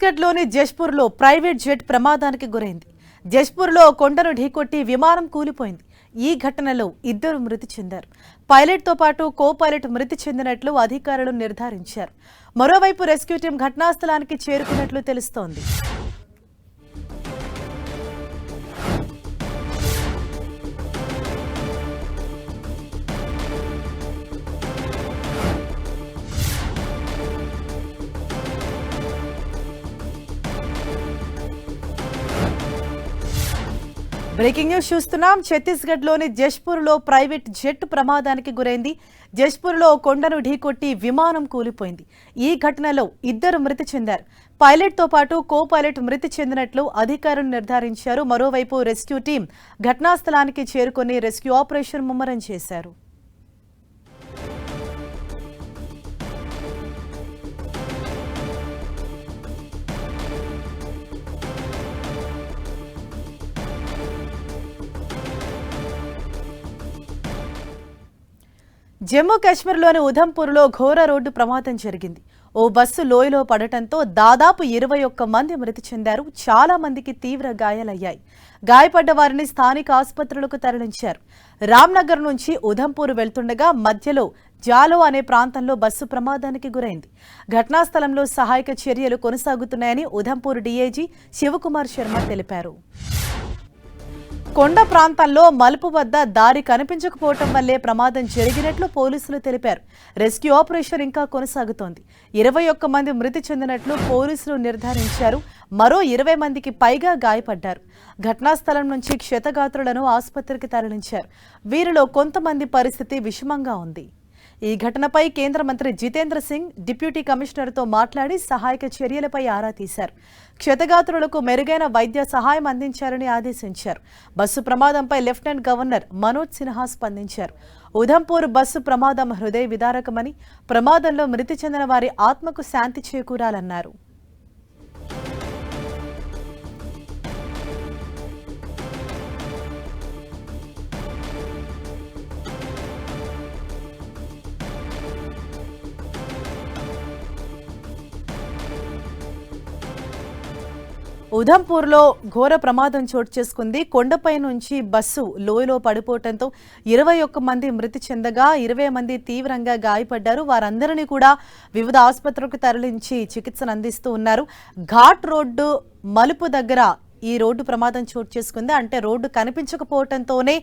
ఛత్తీస్గఢ్లోని జష్పూర్లో private jet ప్రమాదానికి గురైంది. జష్పూర్లో కొండను ఢీకొట్టి విమానం కూలిపోయింది. ఈ ఘటనలో ఇద్దరు మృతి చెందారు. పైలట్తో పాటు కో పైలట్ మృతి చెందినట్లు అధికారులు నిర్ధారించారు. మరోవైపు రెస్క్యూ టీం ఘటనాస్థలానికి చేరుకున్నట్లు తెలుస్తోంది. బ్రేకింగ్ న్యూస్ చూస్తున్నాం. ఛత్తీస్గఢ్లోని జష్పూర్లో ప్రైవేట్ జెట్ ప్రమాదానికి గురైంది. జష్పూర్లో కొండను ఢీకొట్టి విమానం కూలిపోయింది. ఈ ఘటనలో ఇద్దరు మృతి చెందారు. పైలట్తో పాటు కో పైలట్ మృతి చెందినట్లు అధికారులు నిర్ధారించారు. మరోవైపు రెస్క్యూ టీం ఘటనాస్థలానికి చేరుకుని రెస్క్యూ ఆపరేషన్ ముమ్మరం చేశారు. జమ్మూ కాశ్మీర్లోని ఉధంపూర్లో ఘోర రోడ్డు ప్రమాదం జరిగింది. ఓ బస్సు లోయలో పడటంతో దాదాపు 21 మంది మృతి చెందారు. చాలా మందికి తీవ్ర గాయాలయ్యాయి. గాయపడ్డ వారిని స్థానిక ఆసుపత్రులకు తరలించారు. రామ్నగర్ నుంచి ఉధంపూర్ వెళ్తుండగా మధ్యలో జాలో అనే ప్రాంతంలో బస్సు ప్రమాదానికి గురైంది. ఘటనా స్థలంలో సహాయక చర్యలు కొనసాగుతున్నాయని ఉధంపూర్ డీఐజీ శివకుమార్ శర్మ తెలిపారు. కొండ ప్రాంతాల్లో మలుపు వద్ద దారి కనిపించకపోవటం వల్లే ప్రమాదం జరిగినట్లు పోలీసులు తెలిపారు. రెస్క్యూ ఆపరేషన్ ఇంకా కొనసాగుతోంది. 21 మంది మృతి చెందినట్లు పోలీసులు నిర్ధారించారు. మరో 20 మందికి పైగా గాయపడ్డారు. ఘటనా స్థలం నుంచి క్షతగాత్రులను ఆసుపత్రికి తరలించారు. వీరిలో కొంతమంది పరిస్థితి విషమంగా ఉంది. ఈ ఘటనపై కేంద్ర మంత్రి జితేంద్ర సింగ్ డిప్యూటీ కమిషనర్తో మాట్లాడి సహాయక చర్యలపై ఆరా తీశారు. క్షతగాత్రులకు మెరుగైన వైద్య సహాయం అందించాలని ఆదేశించారు. బస్సు ప్రమాదంపై లెఫ్టినెంట్ గవర్నర్ మనోజ్ సిన్హా స్పందించారు. ఉధంపూర్ బస్సు ప్రమాదం హృదయ విదారకమని, ప్రమాదంలో మృతి చెందిన వారి ఆత్మకు శాంతి చేకూరాలన్నారు. ఉధంపూర్లో ఘోర ప్రమాదం చోటు చేసుకుంది. కొండపై నుంచి బస్సు లోయలో పడిపోవడంతో 21 మంది మృతి చెందగా 20 మంది తీవ్రంగా గాయపడ్డారు. వారందరినీ కూడా వివిధ ఆసుపత్రులకు తరలించి చికిత్సను అందిస్తూ ఉన్నారు. ఘాట్ రోడ్డు మలుపు దగ్గర ఈ రోడ్డు ప్రమాదం చోటు చేసుకుంది. అంటే రోడ్డు కనిపించకపోవడంతోనే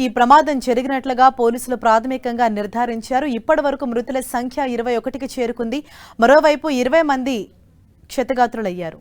ఈ ప్రమాదం జరిగినట్లుగా పోలీసులు ప్రాథమికంగా నిర్ధారించారు. ఇప్పటి వరకు మృతుల సంఖ్య 21కి చేరుకుంది. మరోవైపు 20 మంది క్షతగాత్రులయ్యారు.